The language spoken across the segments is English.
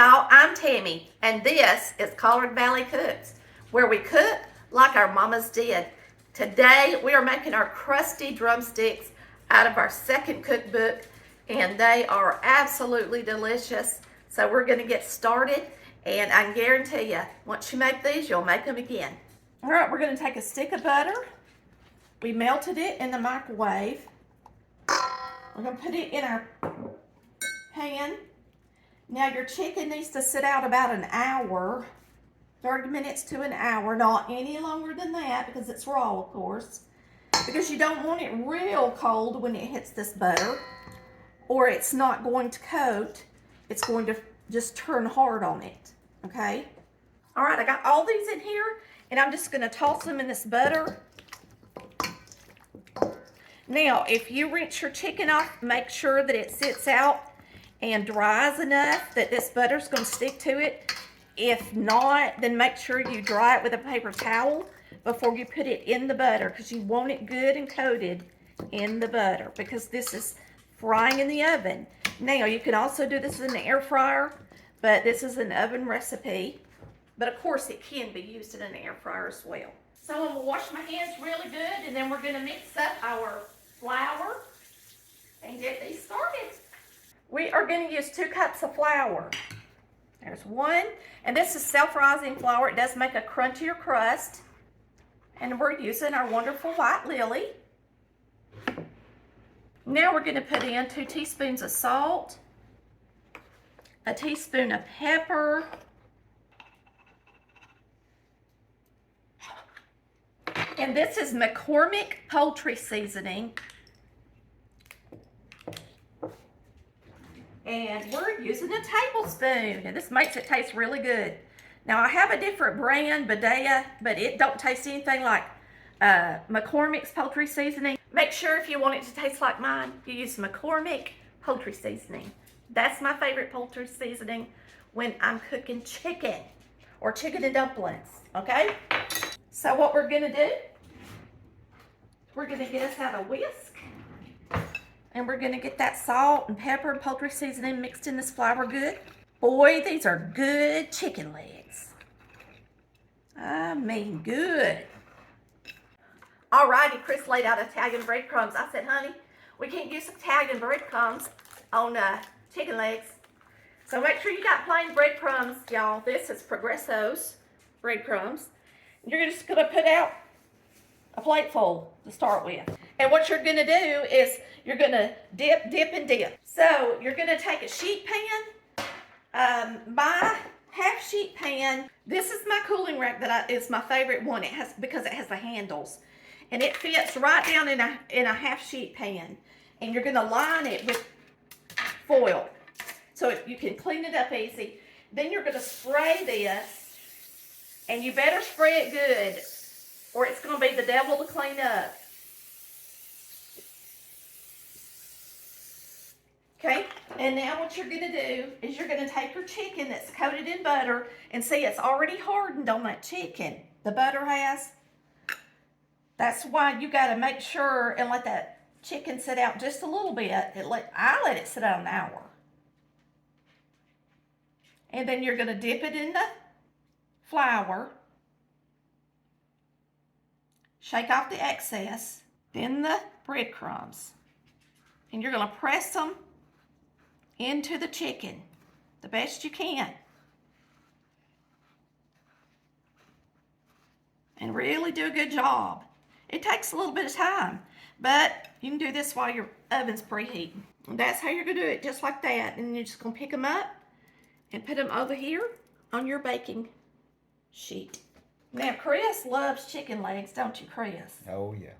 y'all, I'm Tammy, and this is Collard Valley Cooks, where we cook like our mamas did. Today, we are making our crusty drumsticks out of our second cookbook, and they are absolutely delicious. So we're gonna get started, and I can guarantee you, once you make these, you'll make them again. All right, we're gonna take a stick of butter. We melted it in the microwave. We're gonna put it in our pan. Now your chicken needs to sit out about an hour, 30 minutes to an hour, not any longer than that because it's raw, of course, because you don't want it real cold when it hits this butter, or it's not going to coat. It's going to just turn hard on it, okay? All right, I got all these in here, and I'm just gonna toss them in this butter. Now, if you rinse your chicken off, make sure that it sits out and dries enough that this butter's going to stick to it. If not, then make sure you dry it with a paper towel before you put it in the butter, because you want it good and coated in the butter, because this is frying in the oven. Now, you can also do this in an air fryer, but this is an oven recipe. But of course, it can be used in an air fryer as well. So I'm going to wash my hands really good, and then we're going to mix up our flour and get these started. We are going to use 2 cups of flour. There's one, and this is self-rising flour. It does make a crunchier crust. And we're using our wonderful white lily. Now we're going to put in 2 teaspoons of salt, a teaspoon of pepper, and this is McCormick poultry seasoning. And we're using a tablespoon, and this makes it taste really good. Now I have a different brand, Badea, but it don't taste anything like McCormick's poultry seasoning. Make sure if you want it to taste like mine, you use McCormick poultry seasoning. That's my favorite poultry seasoning when I'm cooking chicken or chicken and dumplings, okay? So what we're gonna do, we're gonna get us out a whisk. And we're gonna get that salt and pepper and poultry seasoning mixed in this flour good. Boy, these are good chicken legs. I mean, good. Alrighty, Chris laid out Italian breadcrumbs. I said, honey, we can't use Italian breadcrumbs on chicken legs. So make sure you got plain breadcrumbs, y'all. This is Progresso's breadcrumbs. You're just gonna put out a plateful to start with. And what you're gonna do is you're gonna dip, and dip. So you're gonna take a sheet pan, my half sheet pan. This is my cooling rack that is my favorite one. It has, because it has the handles, and it fits right down in a half sheet pan. And you're gonna line it with foil so you can clean it up easy. Then you're gonna spray this, and you better spray it good, or it's gonna be the devil to clean up. Okay, and now what you're gonna do is you're gonna take your chicken that's coated in butter, and see it's already hardened on that chicken. The butter has. That's why you gotta make sure and let that chicken sit out just a little bit. I let it sit out an hour. And then you're gonna dip it in the flour. Shake off the excess, then the breadcrumbs. And you're gonna press them into the chicken the best you can. And really do a good job. It takes a little bit of time, but you can do this while your oven's preheating. And that's how you're gonna do it, just like that. And you're just gonna pick them up and put them over here on your baking sheet. Now, Chris loves chicken legs, don't you, Chris? Oh, yeah.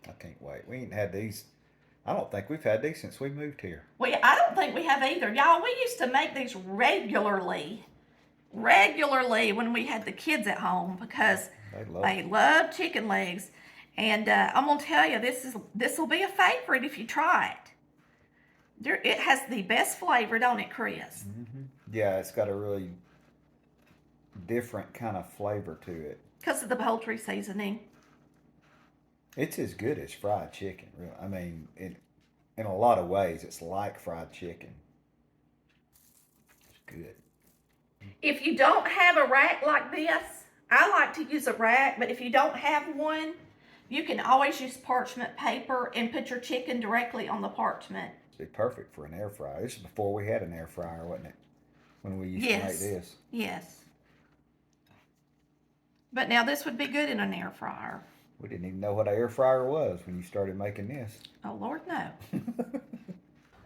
I can't wait. We ain't had these. I don't think we've had these since we moved here. I don't think we have either. Y'all, we used to make these regularly when we had the kids at home, because they love chicken legs. And I'm going to tell you, this will be a favorite if you try it. It has the best flavor, don't it, Chris? Mm-hmm. Yeah, it's got a really different kind of flavor to it. Because of the poultry seasoning. It's as good as fried chicken, really. I mean, in a lot of ways, it's like fried chicken. It's good. If you don't have a rack like this, I like to use a rack, but if you don't have one, you can always use parchment paper and put your chicken directly on the parchment. It'd be perfect for an air fryer. This is before we had an air fryer, wasn't it? When we used to make this. Yes. But now this would be good in an air fryer. We didn't even know what an air fryer was when you started making this. Oh, Lord, no.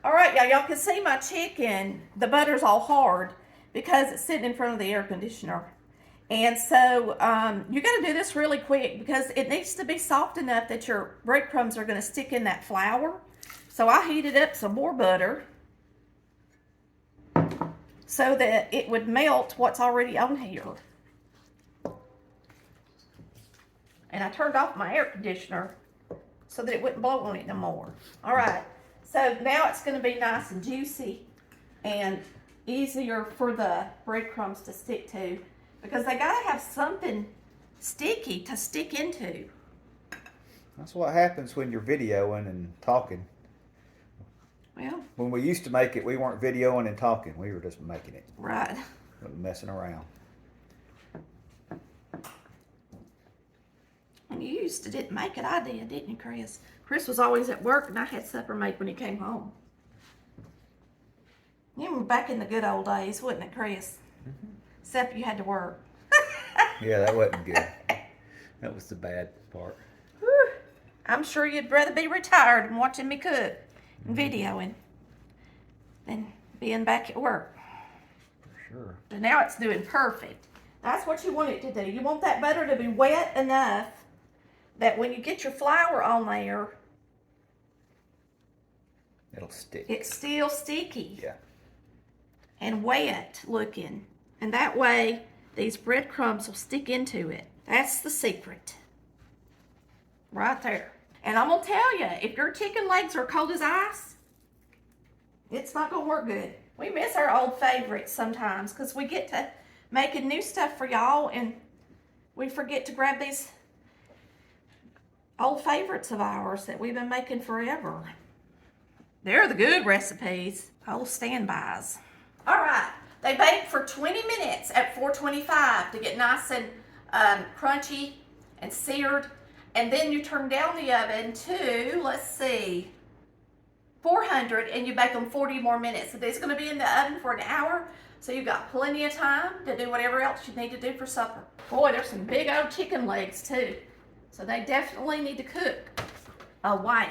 All right, y'all can see my chicken. The butter's all hard because it's sitting in front of the air conditioner. And so you got to do this really quick because it needs to be soft enough that your breadcrumbs are going to stick in that flour. So I heated up some more butter so that it would melt what's already on here. And I turned off my air conditioner so that it wouldn't blow on it no more. All right, so now it's going to be nice and juicy and easier for the breadcrumbs to stick to because they got to have something sticky to stick into. That's what happens when you're videoing and talking. Well, when we used to make it, we weren't videoing and talking. We were just making it. Right. Messing around. And you used to didn't make it, I did, didn't you, Chris? Chris was always at work and I had supper made when he came home. You were back in the good old days, wasn't it, Chris? Mm-hmm. Except you had to work. Yeah, that wasn't good. That was the bad part. Whew. I'm sure you'd rather be retired and watching me cook and videoing than being back at work. For sure. So now it's doing perfect. That's what you want it to do. You want that butter to be wet enough that when you get your flour on there, it'll stick. It's still sticky. Yeah. And wet looking. And that way, these breadcrumbs will stick into it. That's the secret. Right there. And I'm going to tell you, if your chicken legs are cold as ice, it's not going to work good. We miss our old favorites sometimes because we get to making new stuff for y'all and we forget to grab these old favorites of ours that we've been making forever. They're the good recipes, old standbys. All right, they bake for 20 minutes at 425 to get nice and crunchy and seared. And then you turn down the oven to, let's see, 400 and you bake them 40 more minutes. So they're gonna be in the oven for an hour. So you've got plenty of time to do whatever else you need to do for supper. Boy, there's some big old chicken legs too. So they definitely need to cook a while.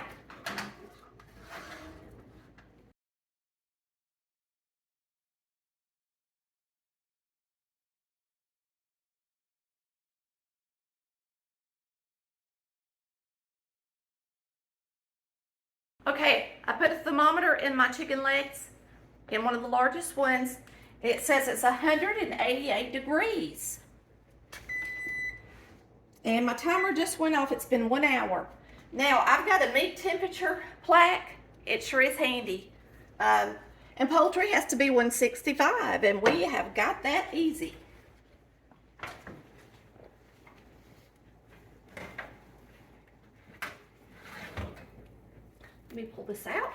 Okay, I put a thermometer in my chicken legs, in one of the largest ones. It says it's 188 degrees. And my timer just went off. It's been 1 hour. Now, I've got a meat temperature plaque. It sure is handy. And poultry has to be 165, and we have got that easy. Let me pull this out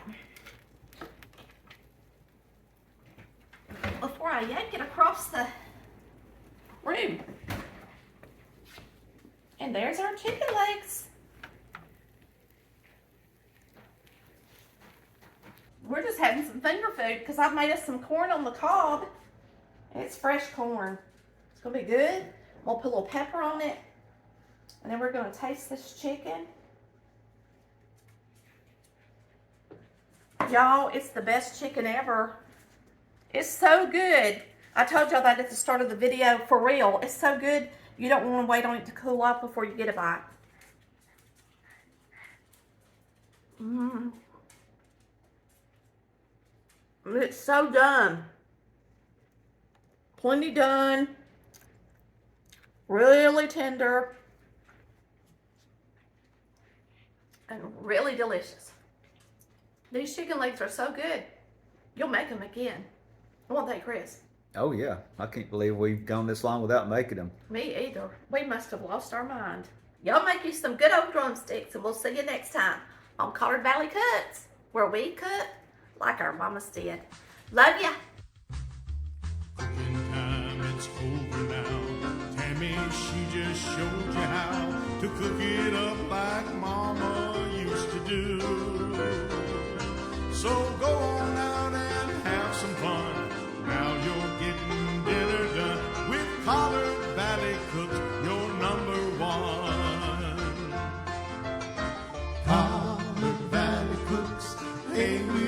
before I yank it across the room. And there's our chicken legs. We're just having some finger food because I've made us some corn on the cob. And it's fresh corn. It's gonna be good. We'll put a little pepper on it. And then we're gonna taste this chicken. Y'all, it's the best chicken ever. It's so good. I told y'all that at the start of the video, for real. It's so good, you don't want to wait on it to cool off before you get a bite. It's so done. Plenty done. Really tender. And really delicious. These chicken legs are so good. You'll make them again. Won't they, Chris? Oh, yeah. I can't believe we've gone this long without making them. Me either. We must have lost our mind. Y'all make you some good old drumsticks, and we'll see you next time on Collard Valley Cooks, where we cook like our mamas did. Love ya. Tammy, she just showed you how to cook it up like Mama used to do. So go on out and have some fun. Now you're getting dinner done with Collard Valley Cooks, your number one. Collard Valley Cooks, hey, we